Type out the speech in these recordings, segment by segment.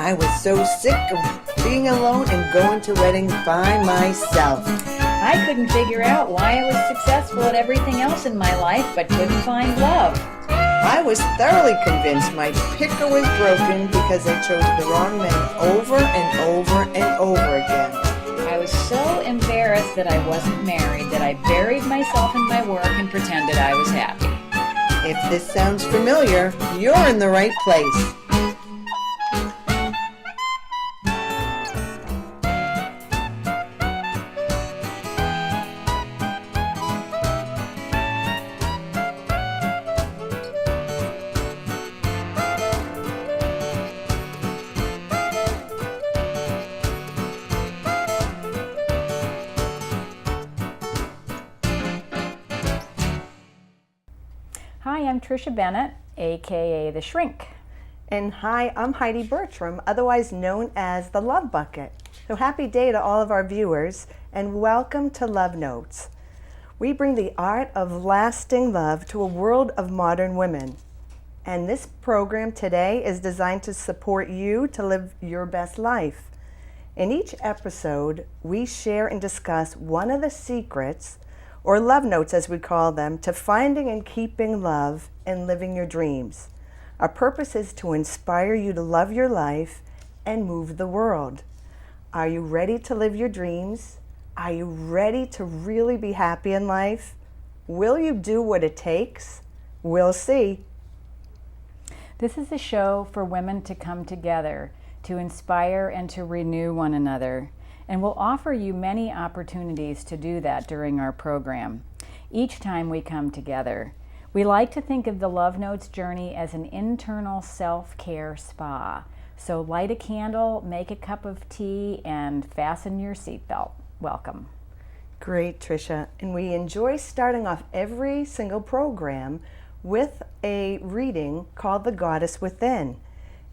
I was so sick of being alone and going to weddings by myself. I couldn't figure out why I was successful at everything else in my life but couldn't find love. I was thoroughly convinced my picker was broken because I chose the wrong man over and over and over again. I was so embarrassed that I wasn't married that I buried myself in my work and pretended I was happy. If this sounds familiar, you're in the right place. Hi, I'm Tricia Bennett, aka The Shrink. And hi, I'm Heidi Bertram, otherwise known as the Love Bucket. So happy day to all of our viewers, and welcome to Love Notes. We bring the art of lasting love to a world of modern women. And this program today is designed to support you to live your best life. In each episode, we share and discuss one of the secrets, or love notes as we call them, to finding and keeping love and living your dreams. Our purpose is to inspire you to love your life and move the world. Are you ready to live your dreams? Are you ready to really be happy in life? Will you do what it takes? We'll see. This is a show for women to come together, to inspire and to renew one another. And we'll offer you many opportunities to do that during our program. Each time we come together, we like to think of the Love Notes journey as an internal self-care spa. So light a candle, make a cup of tea, and fasten your seatbelt. Welcome. Great, Tricia. And we enjoy starting off every single program with a reading called The Goddess Within.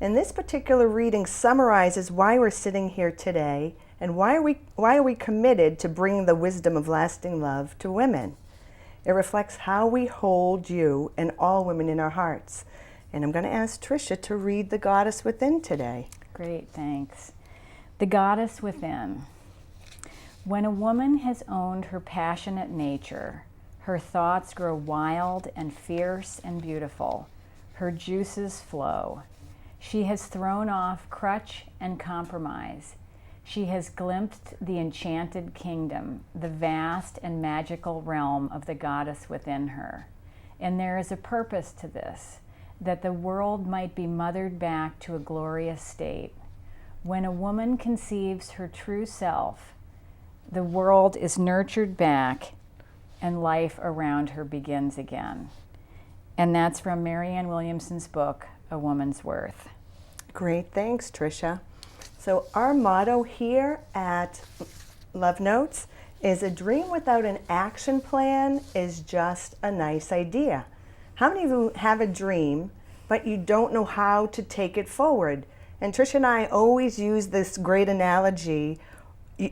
And this particular reading summarizes why we're sitting here today and why are we committed to bringing the wisdom of lasting love to women. It reflects how we hold you and all women in our hearts. And I'm going to ask Tricia to read The Goddess Within today. Great, thanks. The Goddess Within. When a woman has owned her passionate nature, her thoughts grow wild and fierce and beautiful. Her juices flow. She has thrown off crutch and compromise. She has glimpsed the enchanted kingdom, the vast and magical realm of the goddess within her. And there is a purpose to this, that the world might be mothered back to a glorious state. When a woman conceives her true self, the world is nurtured back and life around her begins again. And that's from Marianne Williamson's book, A Woman's Worth. Great, thanks, Tricia. So our motto here at Love Notes is a dream without an action plan is just a nice idea. How many of you have a dream, but you don't know how to take it forward? And Tricia and I always use this great analogy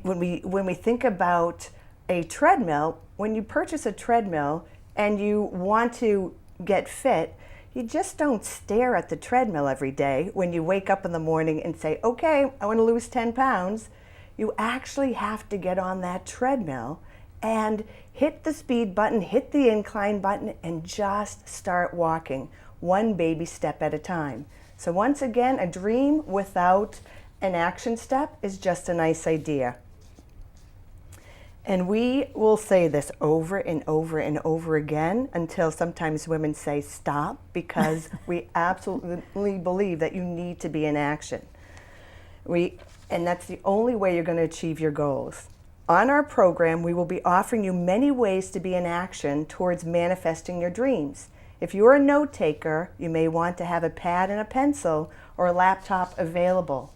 when we think about a treadmill. When you purchase a treadmill and you want to get fit, you just don't stare at the treadmill every day when you wake up in the morning and say, okay, I want to lose 10 pounds. You actually have to get on that treadmill and hit the speed button, hit the incline button, and just start walking, one baby step at a time. So once again, a dream without an action step is just a nice idea. And we will say this over and over and over again until sometimes women say stop, because we absolutely believe that you need to be in action. And that's the only way you're going to achieve your goals. On our program, we will be offering you many ways to be in action towards manifesting your dreams. If you're a note taker, you may want to have a pad and a pencil or a laptop available.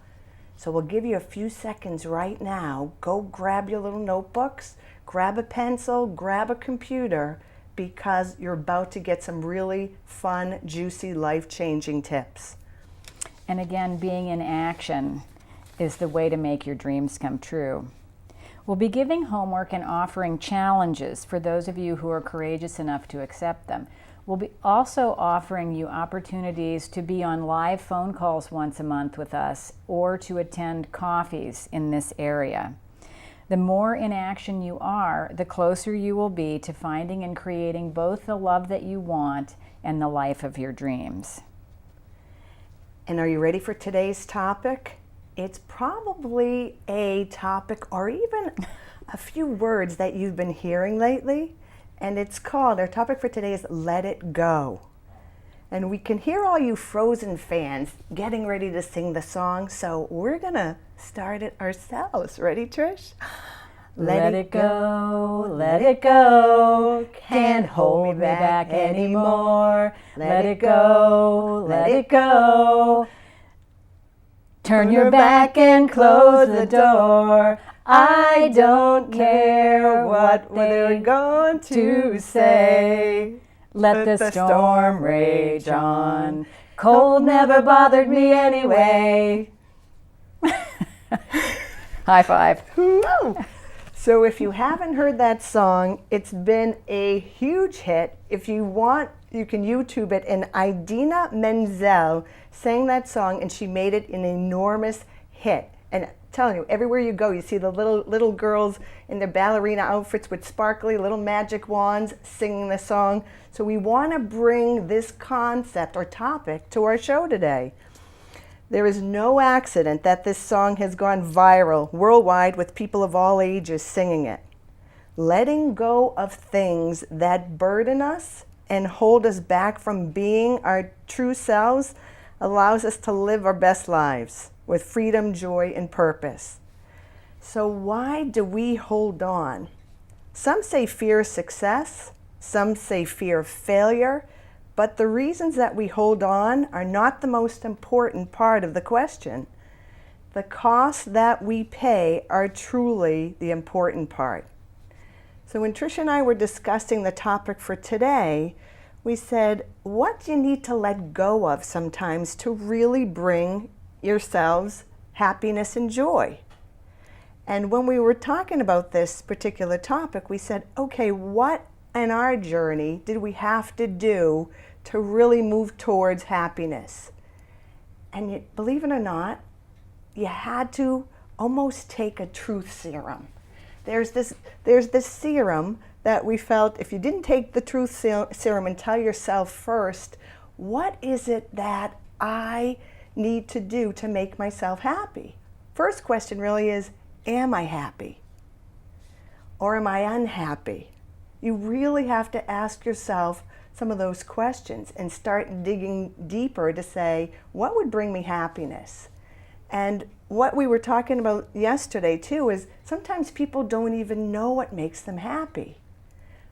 So we'll give you a few seconds right now. Go grab your little notebooks, grab a pencil, grab a computer, because you're about to get some really fun, juicy, life-changing tips. And again, being in action is the way to make your dreams come true. We'll be giving homework and offering challenges for those of you who are courageous enough to accept them. We'll be also offering you opportunities to be on live phone calls once a month with us or to attend coffees in this area. The more in action you are, the closer you will be to finding and creating both the love that you want and the life of your dreams. And are you ready for today's topic? It's probably a topic or even a few words that you've been hearing lately. And it's called, our topic for today is Let It Go. And we can hear all you Frozen fans getting ready to sing the song, so we're gonna start it ourselves. Ready, Trish? Let it go, let it go, can't hold me back anymore. Let it go, let it go. Turn your back and close the door. I don't care what they're going to say. Let the storm rage on. Cold never bothered me anyway. High five. So if you haven't heard that song, it's been a huge hit. If you want, you can YouTube it. And Idina Menzel sang that song, and she made it an enormous hit. And I'm telling you, everywhere you go, you see the little girls in their ballerina outfits with sparkly little magic wands singing the song. So we want to bring this concept or topic to our show today. There is no accident that this song has gone viral worldwide with people of all ages singing it. Letting go of things that burden us and hold us back from being our true selves allows us to live our best lives with freedom, joy, and purpose. So why do we hold on? Some say fear of success, some say fear of failure, but the reasons that we hold on are not the most important part of the question. The costs that we pay are truly the important part. So when Trish and I were discussing the topic for today, we said, what do you need to let go of sometimes to really bring yourselves happiness and joy? And when we were talking about this particular topic, we said, okay, what in our journey did we have to do to really move towards happiness? And you, believe it or not, you had to almost take a truth serum. There's this serum that we felt if you didn't take the truth serum and tell yourself first, what is it that I need to do to make myself happy? First question really is, am I happy? Or am I unhappy? You really have to ask yourself some of those questions and start digging deeper to say, what would bring me happiness? And what we were talking about yesterday too is sometimes people don't even know what makes them happy.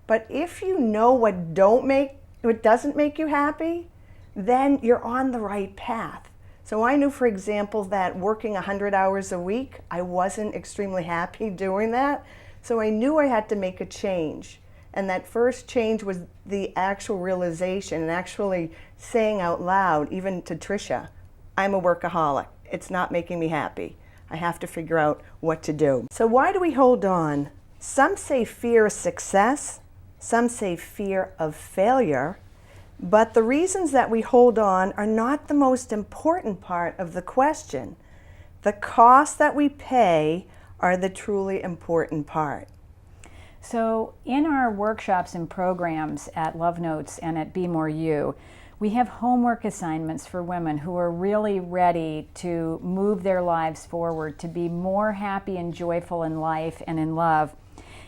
But if you know what doesn't make you happy, then you're on the right path. So I knew, for example, that working 100 hours a week, I wasn't extremely happy doing that. So I knew I had to make a change. And that first change was the actual realization and actually saying out loud, even to Tricia, I'm a workaholic. It's not making me happy. I have to figure out what to do. So why do we hold on? Some say fear of success. Some say fear of failure. But the reasons that we hold on are not the most important part of the question. The costs that we pay are the truly important part. So in our workshops and programs at Love Notes and at Be More You, we have homework assignments for women who are really ready to move their lives forward, to be more happy and joyful in life and in love.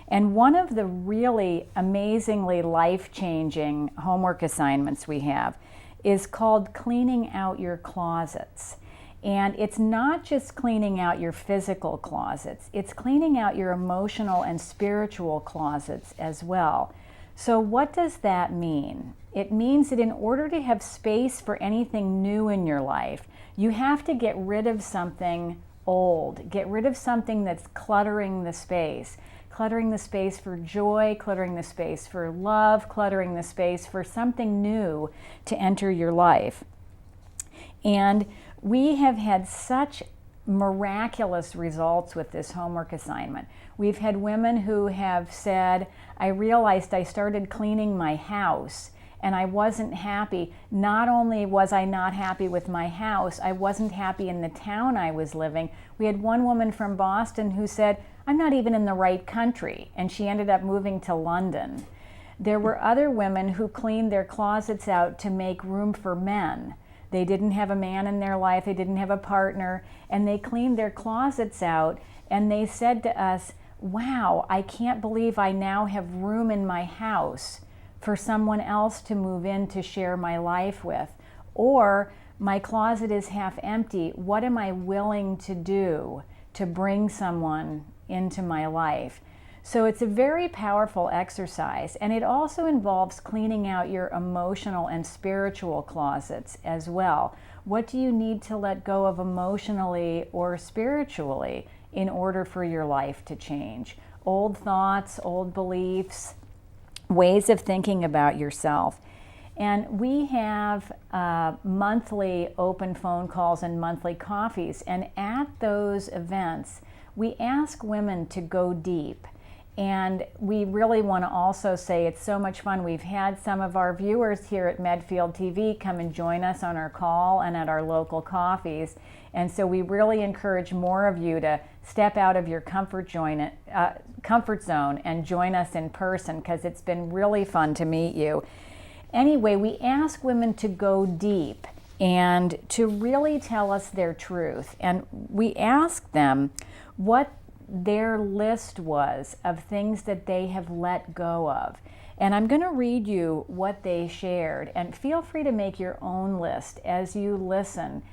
And one of the really amazingly life-changing homework assignments we have is called Cleaning Out Your Closets. And it's not just cleaning out your physical closets, it's cleaning out your emotional and spiritual closets as well. So what does that mean? It means that in order to have space for anything new in your life, you have to get rid of something old, get rid of something that's cluttering the space for joy, cluttering the space for love, cluttering the space for something new to enter your life. And we have had such miraculous results with this homework assignment. We've had women who have said, I realized I started cleaning my house and I wasn't happy. Not only was I not happy with my house, I wasn't happy in the town I was living. We had one woman from Boston who said, I'm not even in the right country, and she ended up moving to London. There were other women who cleaned their closets out to make room for men. They didn't have a man in their life, they didn't have a partner, and they cleaned their closets out, and they said to us, wow, I can't believe I now have room in my house for someone else to move in to share my life with. Or my closet is half empty. What am I willing to do to bring someone into my life? So it's a very powerful exercise, and it also involves cleaning out your emotional and spiritual closets as well. What do you need to let go of emotionally or spiritually in order for your life to change? Old thoughts, old beliefs, ways of thinking about yourself. And we have monthly open phone calls and monthly coffees, and at those events, we ask women to go deep. And we really want to also say it's so much fun. We've had some of our viewers here at Medfield TV come and join us on our call and at our local coffees. And so we really encourage more of you to step out of your comfort zone and join us in person, because it's been really fun to meet you. Anyway, we ask women to go deep and to really tell us their truth. And we ask them what their list was of things that they have let go of. And I'm going to read you what they shared, and feel free to make your own list as you listen,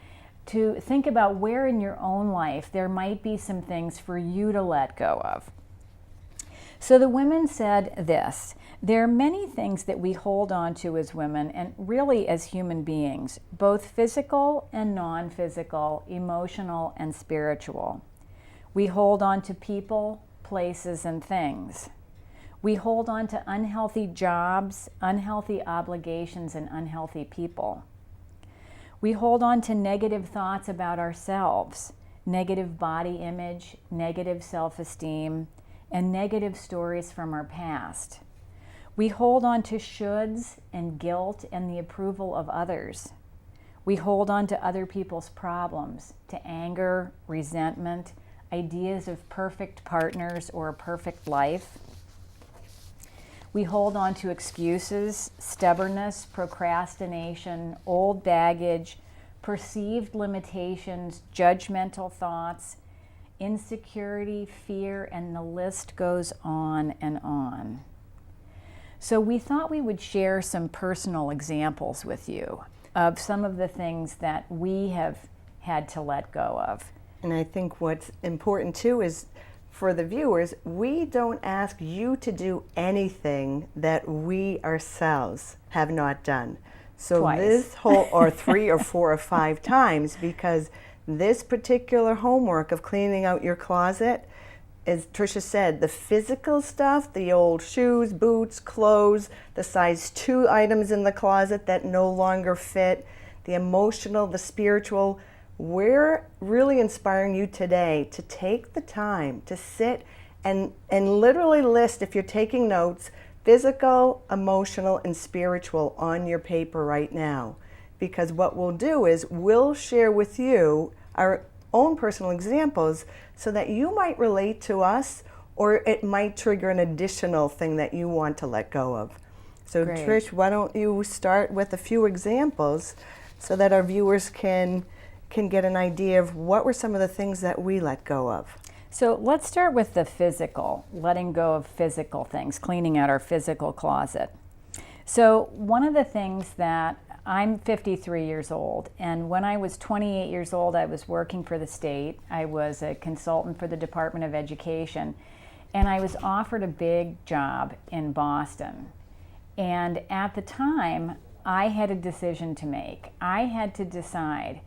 to think about where in your own life there might be some things for you to let go of. So the women said this: there are many things that we hold on to as women, and really as human beings, both physical and non-physical, emotional and spiritual. We hold on to people, places, and things. We hold on to unhealthy jobs, unhealthy obligations, and unhealthy people. We hold on to negative thoughts about ourselves, negative body image, negative self-esteem, and negative stories from our past. We hold on to shoulds and guilt and the approval of others. We hold on to other people's problems, to anger, resentment, ideas of perfect partners or a perfect life. We hold on to excuses, stubbornness, procrastination, old baggage, perceived limitations, judgmental thoughts, insecurity, fear, and the list goes on and on. So we thought we would share some personal examples with you of some of the things that we have had to let go of. And I think what's important too is, for the viewers, we don't ask you to do anything that we ourselves have not done. So Twice. This whole, or 3 or 4 or 5 times, because this particular homework of cleaning out your closet, as Tricia said, the physical stuff, the old shoes, boots, clothes, the size 2 items in the closet that no longer fit, the emotional, the spiritual. We're really inspiring you today to take the time to sit and literally list, if you're taking notes, physical, emotional, and spiritual on your paper right now. Because what we'll do is we'll share with you our own personal examples so that you might relate to us, or it might trigger an additional thing that you want to let go of. So Great. Trish, why don't you start with a few examples so that our viewers can get an idea of what were some of the things that we let go of. So let's start with the physical, letting go of physical things, cleaning out our physical closet. So one of the things that, I'm 53 years old, and when I was 28 years old, I was working for the state. I was a consultant for the Department of Education, and I was offered a big job in Boston. And at the time, I had a decision to make. I had to decide,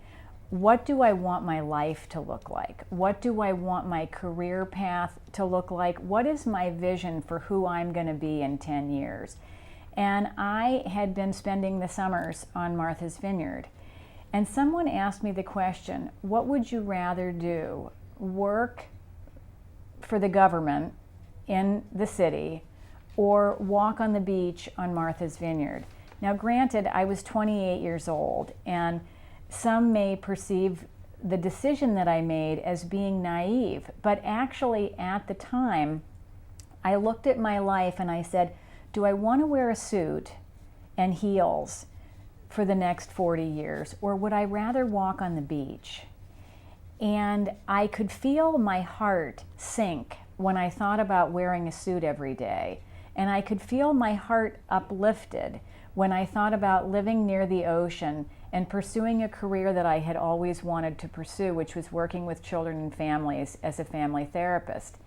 what do I want my life to look like? What do I want my career path to look like? What is my vision for who I'm going to be in 10 years? And I had been spending the summers on Martha's Vineyard. And someone asked me the question, what would you rather do? Work for the government in the city or walk on the beach on Martha's Vineyard? Now, granted, I was 28 years old, and some may perceive the decision that I made as being naive, but actually at the time, I looked at my life and I said, do I want to wear a suit and heels for the next 40 years, or would I rather walk on the beach? And I could feel my heart sink when I thought about wearing a suit every day. And I could feel my heart uplifted when I thought about living near the ocean and pursuing a career that I had always wanted to pursue, which was working with children and families as a family therapist.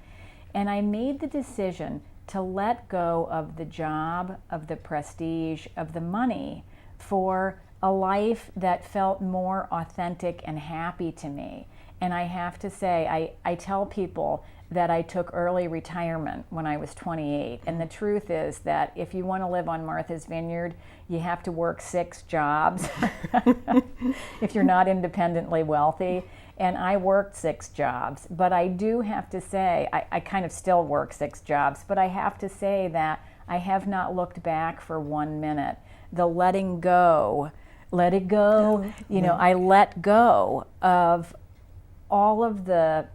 And I made the decision to let go of the job, of the prestige, of the money for a life that felt more authentic and happy to me. And I have to say, I tell people that I took early retirement when I was 28. And the truth is that if you want to live on Martha's Vineyard, you have to work 6 jobs if you're not independently wealthy. And I worked 6 jobs. But I do have to say, I kind of still work 6 jobs, but I have to say that I have not looked back for 1 minute. The letting go, let it go, you know, I let go of all of the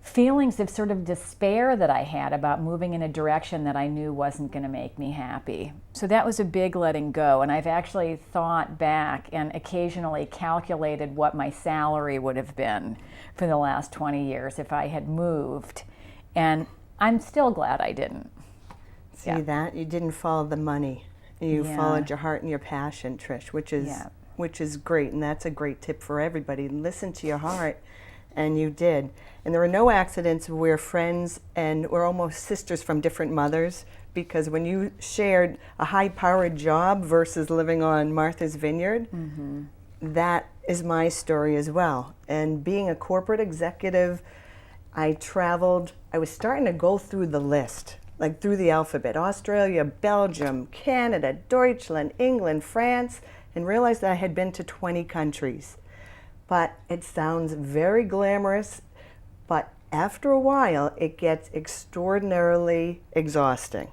feelings of sort of despair that I had about moving in a direction that I knew wasn't going to make me happy. So that was a big letting go, and I've actually thought back and occasionally calculated what my salary would have been for the last 20 years if I had moved, and I'm still glad I didn't. See that? You didn't follow the money. You followed your heart and your passion, Trish, which is great, and that's a great tip for everybody. Listen to your heart, and you did. And there were no accidents. We're friends, and we're almost sisters from different mothers, because when you shared a high-powered job versus living on Martha's Vineyard, that is my story as well. And being a corporate executive, I traveled. I was starting to go through the list, like through the alphabet: Australia, Belgium, Canada, Deutschland, England, France, and realized that I had been to 20 countries. But it sounds very glamorous, but after a while, it gets extraordinarily exhausting.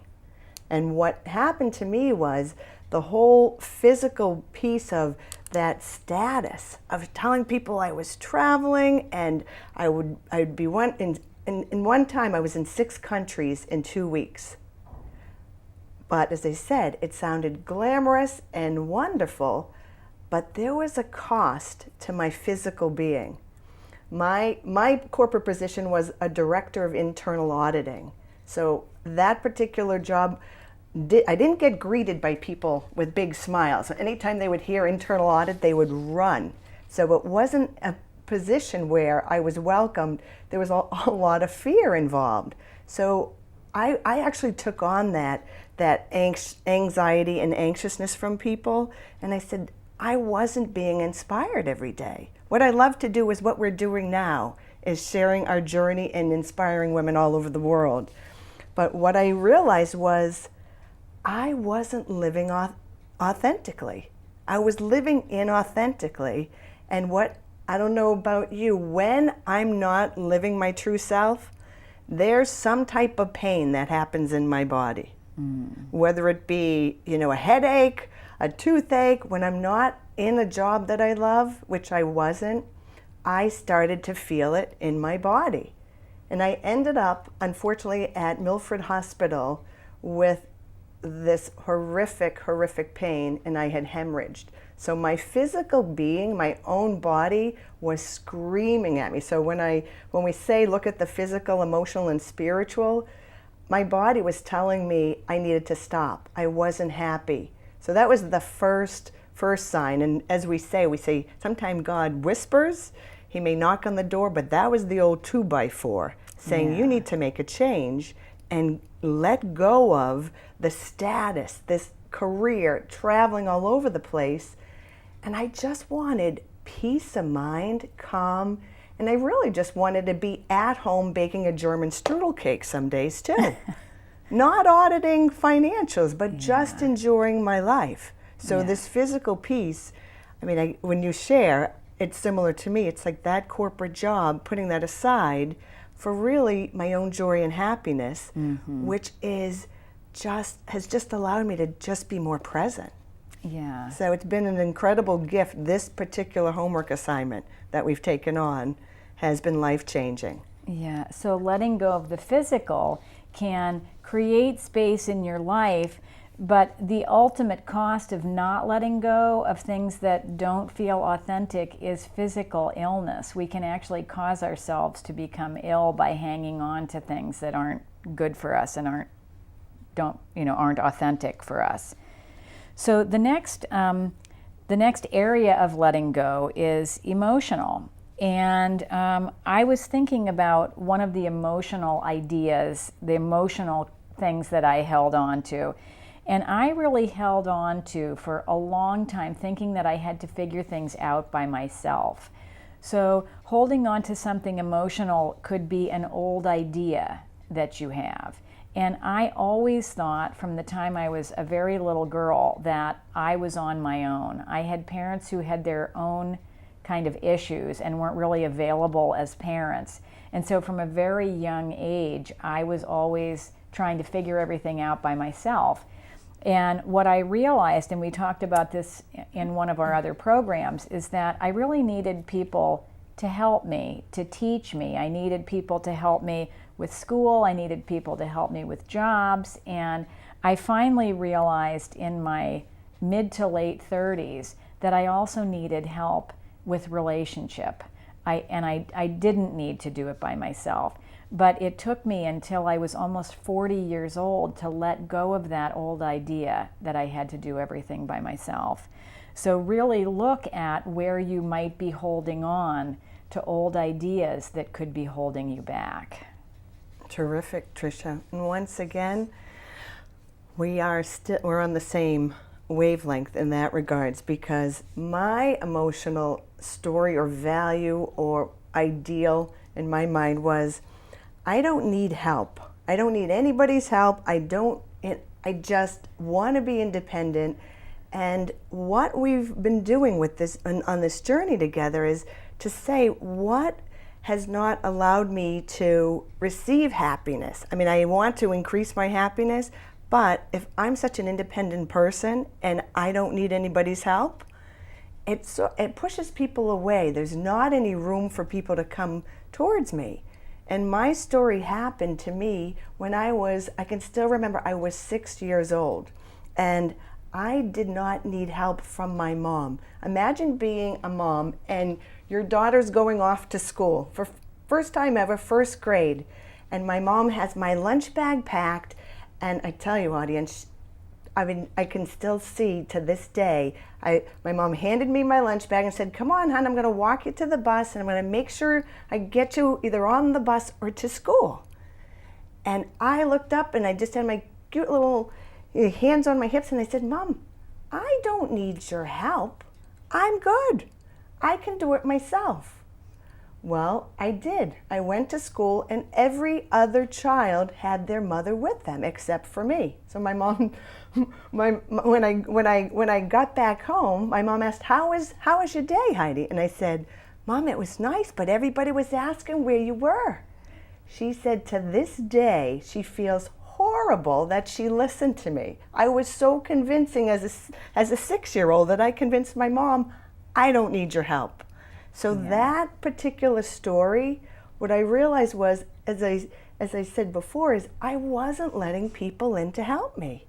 And what happened to me was the whole physical piece of that status of telling people I was traveling, and I'd be in one time I was in 6 countries in 2 weeks. But as I said, it sounded glamorous and wonderful, but there was a cost to my physical being. My corporate position was a director of internal auditing. So that particular job, I didn't get greeted by people with big smiles. Anytime they would hear internal audit, they would run. So it wasn't a position where I was welcomed. There was a lot of fear involved. So I actually took on that anxiety and anxiousness from people, and I said, I wasn't being inspired every day. What I love to do is what we're doing now, is sharing our journey and inspiring women all over the world. But what I realized was I wasn't living authentically. I was living inauthentically. And I don't know about you, when I'm not living my true self, there's some type of pain that happens in my body. Whether it be, a headache, a toothache. When I'm not in a job that I love, which I wasn't, I started to feel it in my body. And I ended up, unfortunately, at Milford Hospital with this horrific pain, and I had hemorrhaged. So my physical being, my own body, was screaming at me. So when we say look at the physical, emotional, and spiritual, my body was telling me I needed to stop. I wasn't happy. So that was the first sign. And as we say sometimes God whispers. He may knock on the door, but that was the old 2x4 saying you need to make a change and let go of the status, this career, traveling all over the place. And I just wanted peace of mind, calm, and I really just wanted to be at home baking a German strudel cake some days too. Not auditing financials, but just enjoying my life. So this physical piece, I mean, when you share, it's similar to me. It's like that corporate job, putting that aside for really my own joy and happiness, which is has just allowed me to just be more present. Yeah. So it's been an incredible gift. This particular homework assignment that we've taken on has been life-changing. Yeah, so letting go of the physical can create space in your life, but the ultimate cost of not letting go of things that don't feel authentic is physical illness. We can actually cause ourselves to become ill by hanging on to things that aren't good for us and aren't authentic for us. So the next area of letting go is emotional. And I was thinking about one of the emotional ideas, the emotional things that I held on to. And I really held on to for a long time thinking that I had to figure things out by myself. So holding on to something emotional could be an old idea that you have. And I always thought from the time I was a very little girl that I was on my own. I had parents who had their own kind of issues and weren't really available as parents. And so from a very young age, I was always trying to figure everything out by myself. And what I realized, and we talked about this in one of our other programs, is that I really needed people to help me, to teach me. I needed people to help me with school. I needed people to help me with jobs. And I finally realized in my mid to late 30s that I also needed help with relationship. I didn't need to do it by myself. But it took me until I was almost 40 years old to let go of that old idea that I had to do everything by myself. So really look at where you might be holding on to old ideas that could be holding you back. Terrific, Tricia. And once again, we're on the same wavelength in that regards, because my emotional story or value or ideal in my mind was, I don't need help. I don't need anybody's help. I just want to be independent. And what we've been doing with this on this journey together is to say, what has not allowed me to receive happiness? I mean, I want to increase my happiness, but if I'm such an independent person and I don't need anybody's help, it pushes people away. There's not any room for people to come towards me. And my story happened to me when I can still remember, I was 6 years old. And I did not need help from my mom. Imagine being a mom and your daughter's going off to school for first time ever, first grade. And my mom has my lunch bag packed. And I tell you, audience, I mean, I can still see to this day, my mom handed me my lunch bag and said, come on, hon, I'm going to walk you to the bus and I'm going to make sure I get you either on the bus or to school. And I looked up and I just had my cute little hands on my hips and I said, Mom, I don't need your help. I'm good. I can do it myself. Well, I did. I went to school and every other child had their mother with them except for me. So my mom, when I got back home, my mom asked, how was your day, Heidi? And I said, Mom, it was nice, but everybody was asking where you were. She said to this day, she feels horrible that she listened to me. I was so convincing as a 6-year-old that I convinced my mom, I don't need your help. So that particular story, what I realized was, as I said before, is I wasn't letting people in to help me.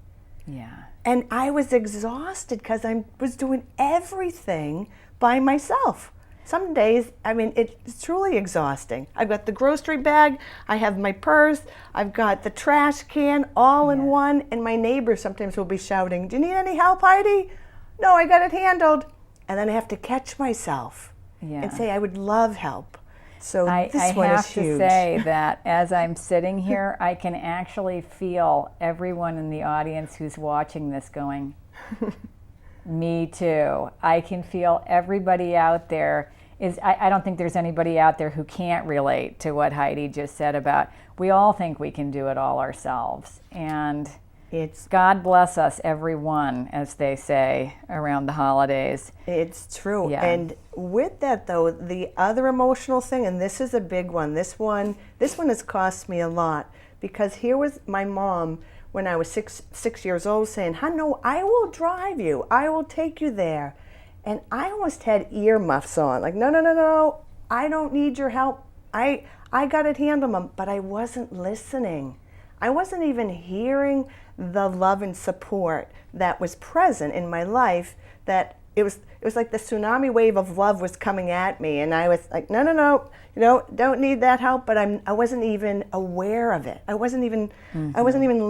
Yeah. And I was exhausted because I was doing everything by myself. Some days, I mean, it's truly exhausting. I've got the grocery bag, I have my purse, I've got the trash can all in one, and my neighbors sometimes will be shouting, do you need any help, Heidi? No, I got it handled. And then I have to catch myself and say I would love help. So this one is huge. I have to say that as I'm sitting here, I can actually feel everyone in the audience who's watching this going, me too. I can feel everybody out there. I don't think there's anybody out there who can't relate to what Heidi just said about, we all think we can do it all ourselves. And It's God bless us, everyone, as they say around the holidays. It's true. Yeah. And with that, though, the other emotional thing, and this is a big one. This one has cost me a lot, because here was my mom when I was six years old saying, "Honey, I will drive you. I will take you there." And I almost had earmuffs on, like, no, no, no, no, I don't need your help. I got it handled, Mom. But I wasn't listening. I wasn't even hearing the love and support that was present in my life. That it was like the tsunami wave of love was coming at me, and I was like, no, no, no, don't need that help. But I wasn't even aware of it. I wasn't even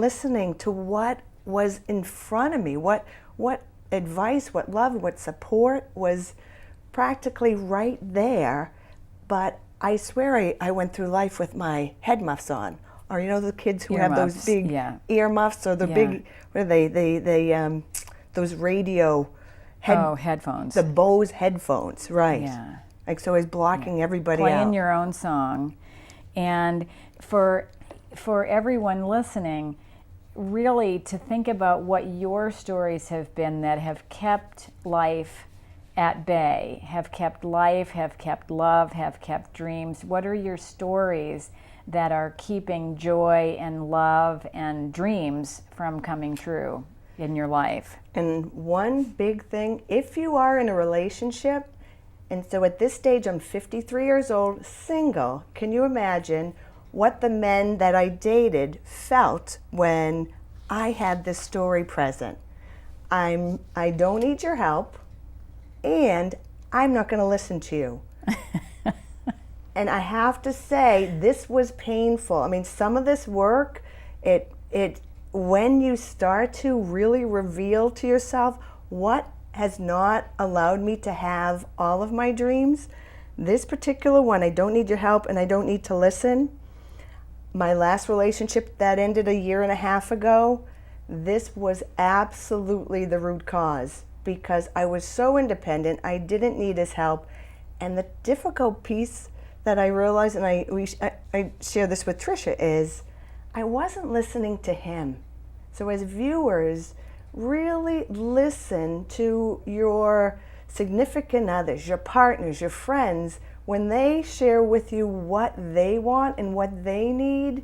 listening to what was in front of me. What advice, what love, what support was practically right there. But I swear I went through life with my head muffs on. Or the kids who have those big earmuffs, or the big, what are they those radio headphones. The Bose headphones, right. Yeah. Like, so it's blocking everybody out. Playing your own song. And for everyone listening, really to think about what your stories have been that have kept life at bay, have kept life, have kept love, have kept dreams. What are your stories that are keeping joy and love and dreams from coming true in your life? And one big thing, if you are in a relationship, and so at this stage I'm 53 years old, single, can you imagine what the men that I dated felt when I had this story present? I don't need your help, and I'm not going to listen to you. And I have to say, this was painful. I mean, some of this work, when you start to really reveal to yourself what has not allowed me to have all of my dreams, this particular one, I don't need your help and I don't need to listen. My last relationship that ended 1.5 years ago, this was absolutely the root cause, because I was so independent, I didn't need his help. And the difficult piece that I realized, and I share this with Tricia, is I wasn't listening to him. So as viewers, really listen to your significant others, your partners, your friends, when they share with you what they want and what they need.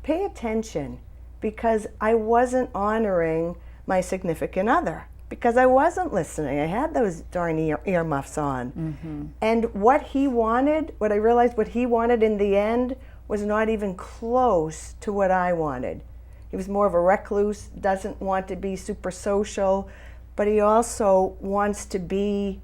Pay attention, because I wasn't honoring my significant other, because I wasn't listening. I had those darn earmuffs on. Mm-hmm. And what he wanted, what I realized what he wanted in the end was not even close to what I wanted. He was more of a recluse, doesn't want to be super social, but he also wants to be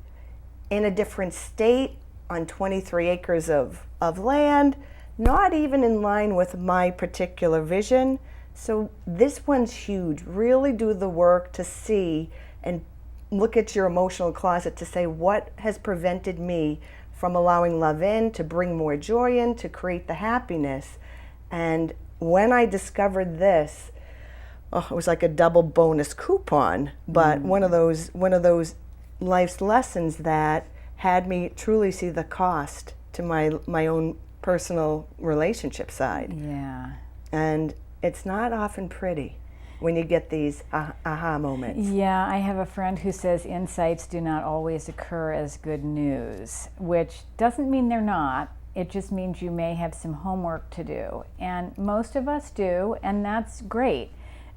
in a different state on 23 acres of land, not even in line with my particular vision. So this one's huge. Really do the work to see and look at your emotional closet to say, what has prevented me from allowing love in, to bring more joy in, to create the happiness. And when I discovered this, it was like a double bonus coupon, but one of those life's lessons that had me truly see the cost to my own personal relationship side. Yeah. And it's not often pretty when you get these aha moments. Yeah, I have a friend who says insights do not always occur as good news, which doesn't mean they're not. It just means you may have some homework to do. And most of us do, and that's great.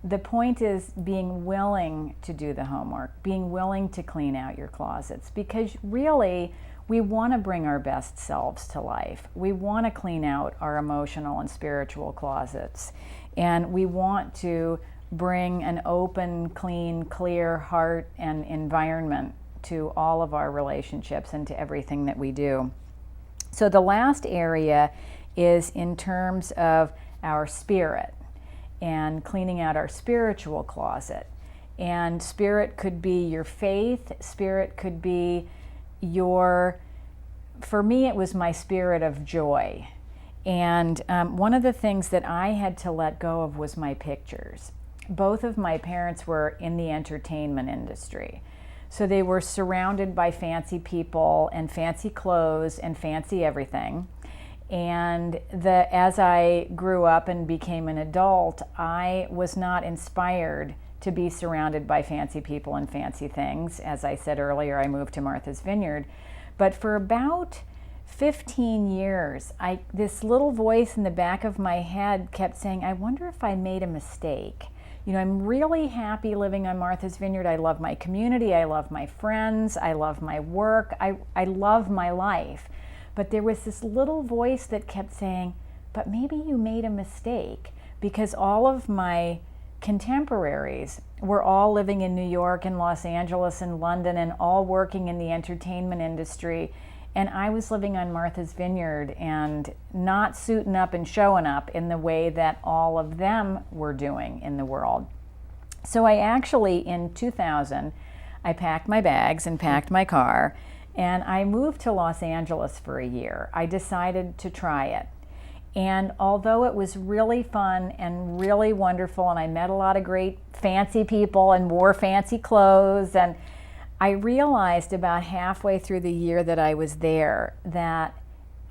The point is being willing to do the homework, being willing to clean out your closets, because really we want to bring our best selves to life. We want to clean out our emotional and spiritual closets, and we want to bring an open, clean, clear heart and environment to all of our relationships and to everything that we do. So the last area is in terms of our spirit and cleaning out our spiritual closet. And spirit could be your faith, spirit could be for me it was my spirit of joy. And one of the things that I had to let go of was my pictures. Both of my parents were in the entertainment industry. So they were surrounded by fancy people and fancy clothes and fancy everything. And as I grew up and became an adult, I was not inspired to be surrounded by fancy people and fancy things. As I said earlier, I moved to Martha's Vineyard. But for about 15 years, this little voice in the back of my head kept saying, I wonder if I made a mistake. You know, I'm really happy living on Martha's Vineyard. I love my community. I love my friends. I love my work. I love my life. But there was this little voice that kept saying, but maybe you made a mistake, because all of my contemporaries were all living in New York and Los Angeles and London and all working in the entertainment industry. And I was living on Martha's Vineyard and not suiting up and showing up in the way that all of them were doing in the world. So I actually, in 2000, I packed my bags and packed my car, and I moved to Los Angeles for a year. I decided to try it. And although it was really fun and really wonderful, and I met a lot of great fancy people and wore fancy clothes, and I realized about halfway through the year that I was there that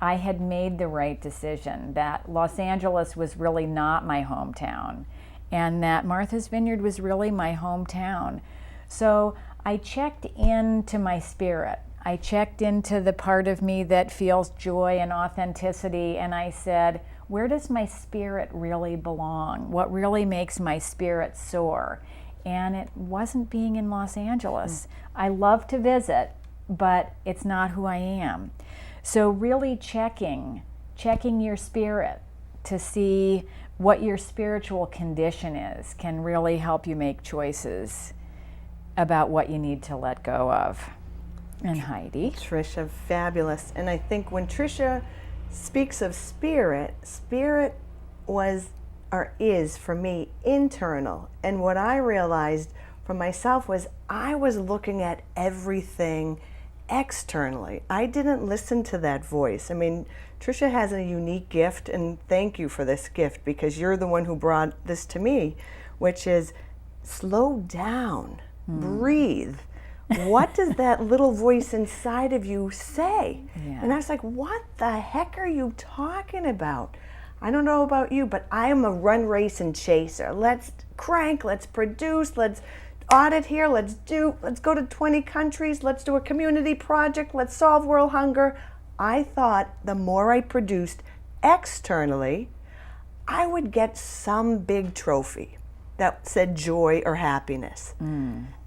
I had made the right decision, that Los Angeles was really not my hometown, and that Martha's Vineyard was really my hometown. So I checked into my spirit. I checked into the part of me that feels joy and authenticity, and I said, where does my spirit really belong? What really makes my spirit soar? And it wasn't being in Los Angeles. I love to visit, but it's not who I am. So really checking your spirit to see what your spiritual condition is can really help you make choices about what you need to let go of. And Heidi? Tricia, fabulous. And I think when Tricia speaks of spirit, spirit was or is for me internal. And what I realized for myself was I was looking at everything externally. I didn't listen to that voice. I mean, Tricia has a unique gift, and thank you for this gift, because you're the one who brought this to me, which is slow down, breathe. What does that little voice inside of you say? Yeah. And I was like, what the heck are you talking about? I don't know about you, but I am a run, race, and chaser. Let's crank, let's produce, let's audit here, let's go to 20 countries, let's do a community project, let's solve world hunger. I thought the more I produced externally, I would get some big trophy that said joy or happiness.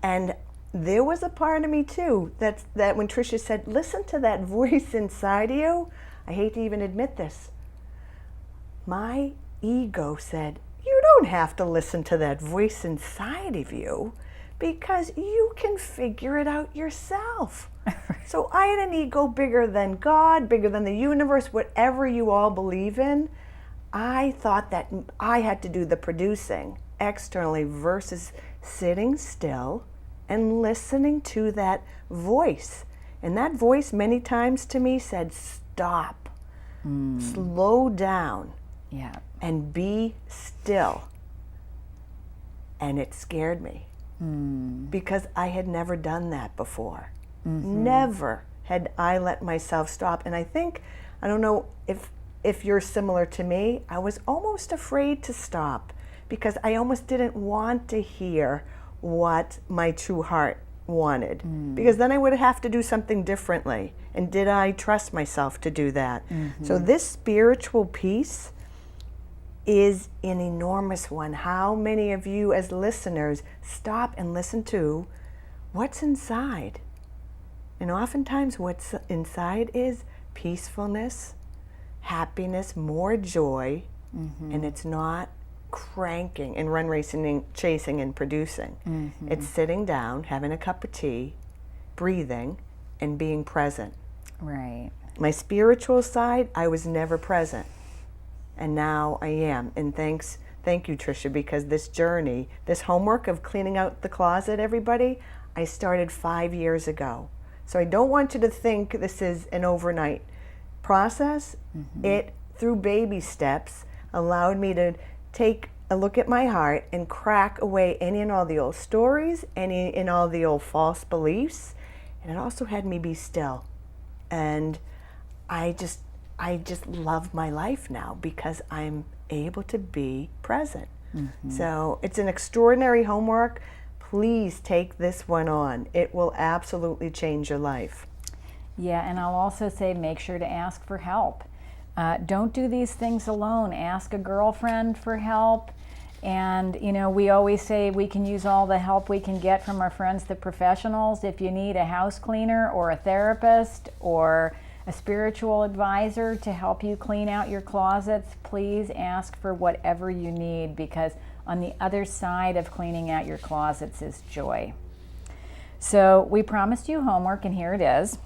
And there was a part of me too that when Tricia said, listen to that voice inside of you, I hate to even admit this, my ego said, you don't have to listen to that voice inside of you because you can figure it out yourself. So I had an ego bigger than God, bigger than the universe, whatever you all believe in. I thought that I had to do the producing externally versus sitting still and listening to that voice. And that voice many times to me said, stop, slow down, and be still. And it scared me because I had never done that before. Never had I let myself stop. And I think, I don't know if you're similar to me, I was almost afraid to stop because I almost didn't want to hear what my true heart wanted, because then I would have to do something differently. And did I trust myself to do that? So this spiritual piece is an enormous one. How many of you as listeners stop and listen to what's inside? And oftentimes what's inside is peacefulness, happiness, more joy, and it's not cranking and run racing and chasing and producing. It's sitting down, having a cup of tea, breathing, and being present. Right. My spiritual side, I was never present. And now I am. And thank you, Tricia, because this journey, this homework of cleaning out the closet, everybody, I started 5 years ago. So I don't want you to think this is an overnight process. It, through baby steps, allowed me to take a look at my heart and crack away any and all the old stories, any and all the old false beliefs. And it also had me be still. And I just I just love my life now because I'm able to be present. So it's an extraordinary homework. Please take this one on. It will absolutely change your life. Yeah, and I'll also say make sure to ask for help. Don't do these things alone. Ask a girlfriend for help. And, you know, we always say we can use all the help we can get from our friends, the professionals. If you need a house cleaner or a therapist or a spiritual advisor to help you clean out your closets, please ask for whatever you need, because on the other side of cleaning out your closets is joy. So we promised you homework, and here it is.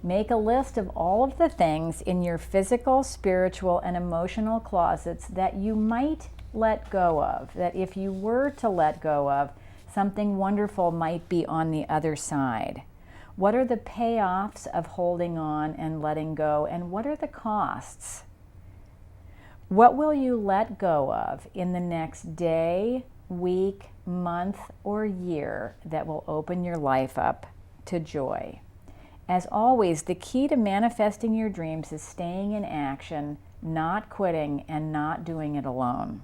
Make a list of all of the things in your physical, spiritual, and emotional closets that you might let go of, that if you were to let go of, something wonderful might be on the other side. What are the payoffs of holding on and letting go, and what are the costs? What will you let go of in the next day, week, month, or year that will open your life up to joy? As always, the key to manifesting your dreams is staying in action, not quitting, and not doing it alone.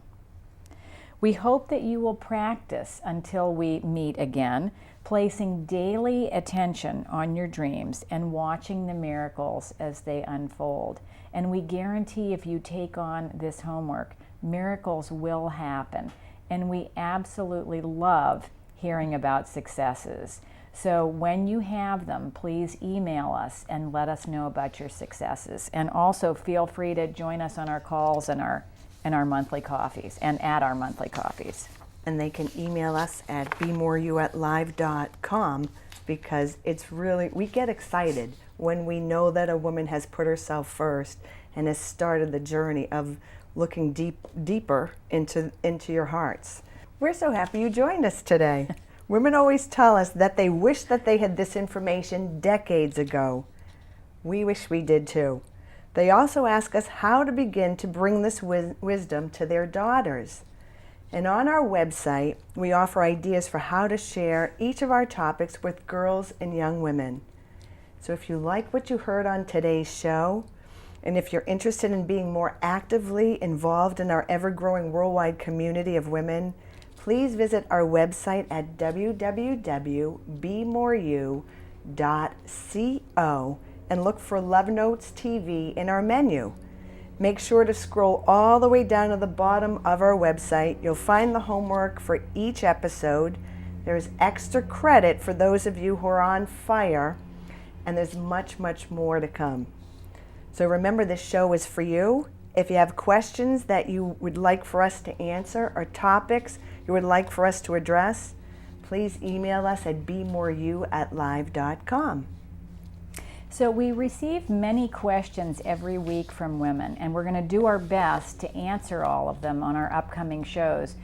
We hope that you will practice until we meet again, placing daily attention on your dreams and watching the miracles as they unfold. And we guarantee if you take on this homework, miracles will happen. And we absolutely love hearing about successes. So when you have them, please email us and let us know about your successes. And also feel free to join us on our calls and our monthly coffees, and at our monthly coffees. And they can email us at bemoreYouAtLive.com, because it's really, we get excited when we know that a woman has put herself first and has started the journey of looking deeper into your hearts. We're so happy you joined us today. Women always tell us that they wish that they had this information decades ago. We wish we did too. They also ask us how to begin to bring this wisdom to their daughters. And on our website, we offer ideas for how to share each of our topics with girls and young women. So if you like what you heard on today's show, and if you're interested in being more actively involved in our ever-growing worldwide community of women, please visit our website at www.bemoreyou.co and look for Love Notes TV in our menu. Make sure to scroll all the way down to the bottom of our website. You'll find the homework for each episode. There's extra credit for those of you who are on fire, and there's much, much more to come. So remember, this show is for you. If you have questions that you would like for us to answer or topics you would like for us to address, please email us at bemoreYouAtLive.com. So we receive many questions every week from women, and we're going to do our best to answer all of them on our upcoming shows.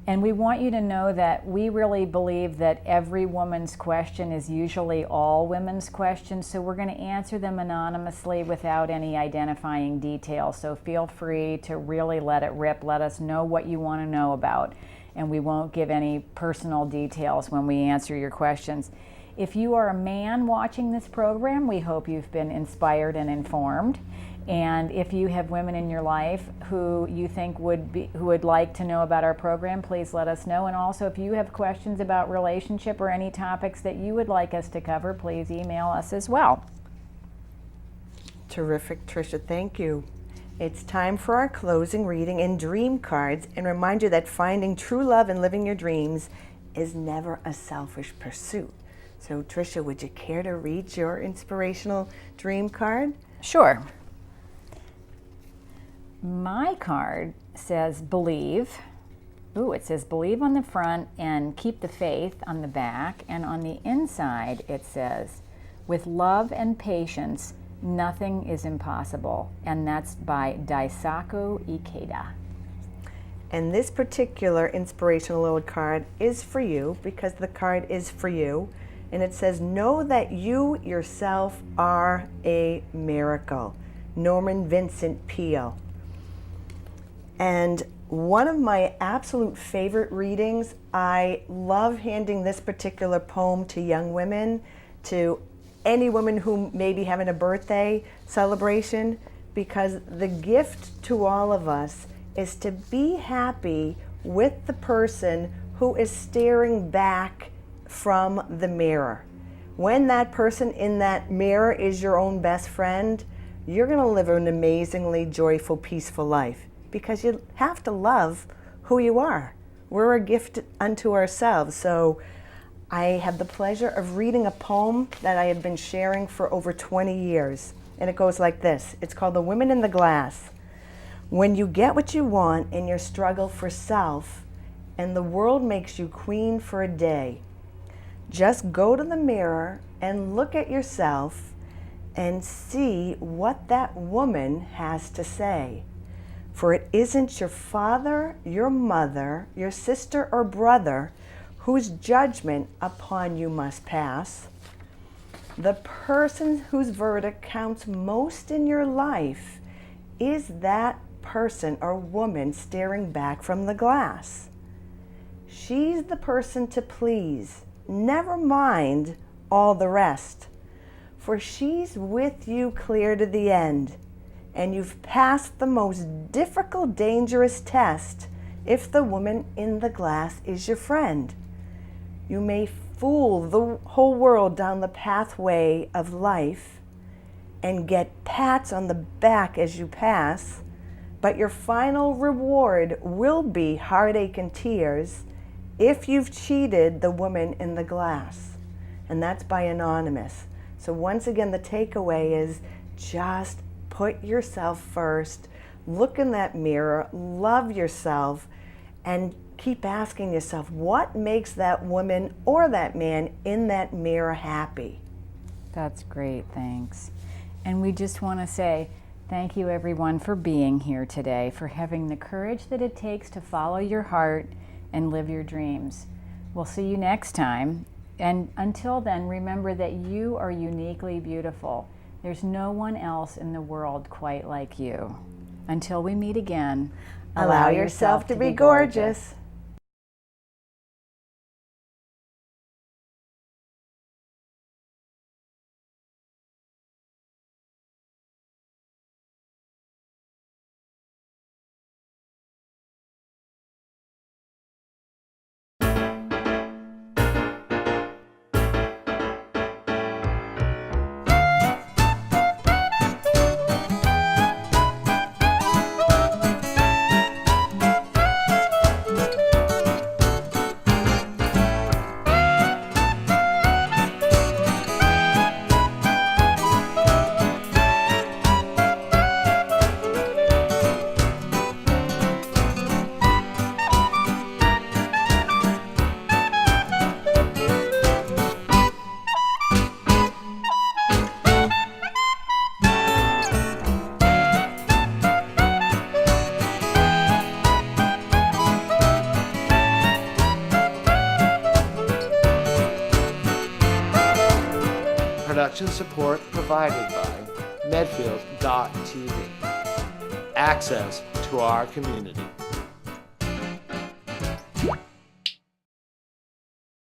And we want you to know that we really believe that every woman's question is usually all women's questions, so we're going to answer them anonymously without any identifying details. So feel free to really let it rip. Let us know what you want to know about, and we won't give any personal details when we answer your questions. If you are a man watching this program, we hope you've been inspired and informed. And if you have women in your life who you think who would like to know about our program, please let us know. And also, if you have questions about relationship or any topics that you would like us to cover, please email us as well. Terrific, Tricia. Thank you. It's time for our closing reading and dream cards, and remind you that finding true love and living your dreams is never a selfish pursuit. So, Tricia, would you care to read your inspirational dream card? Sure. My card says believe. Ooh, it says believe on the front and keep the faith on the back. And on the inside, it says, with love and patience, nothing is impossible. And that's by Daisaku Ikeda. And this particular inspirational little card is for you, because the card is for you. And it says, know that you yourself are a miracle. Norman Vincent Peale. And one of my absolute favorite readings, I love handing this particular poem to young women to any woman who may be having a birthday celebration, because the gift to all of us is to be happy with the person who is staring back from the mirror. When that person in that mirror is your own best friend, you're going to live an amazingly joyful, peaceful life, because you have to love who you are. We're a gift unto ourselves. So I have the pleasure of reading a poem that I have been sharing for over 20 years. And it goes like this. It's called The Women in the Glass. When you get what you want in your struggle for self, and the world makes you queen for a day, just go to the mirror and look at yourself and see what that woman has to say. For it isn't your father, your mother, your sister or brother whose judgment upon you must pass. The person whose verdict counts most in your life is that person or woman staring back from the glass. She's the person to please, never mind all the rest, for she's with you clear to the end, and you've passed the most difficult, dangerous test if the woman in the glass is your friend. You may fool the whole world down the pathway of life and get pats on the back as you pass, but your final reward will be heartache and tears if you've cheated the woman in the glass. And that's by Anonymous. So once again, the takeaway is just put yourself first, look in that mirror, love yourself, and keep asking yourself, what makes that woman or that man in that mirror happy? That's great, thanks. And we just want to say thank you everyone for being here today, for having the courage that it takes to follow your heart and live your dreams. We'll see you next time. And until then, remember that you are uniquely beautiful. There's no one else in the world quite like you. Until we meet again, allow yourself to be gorgeous. Production support provided by Medfield.tv. Access to our community.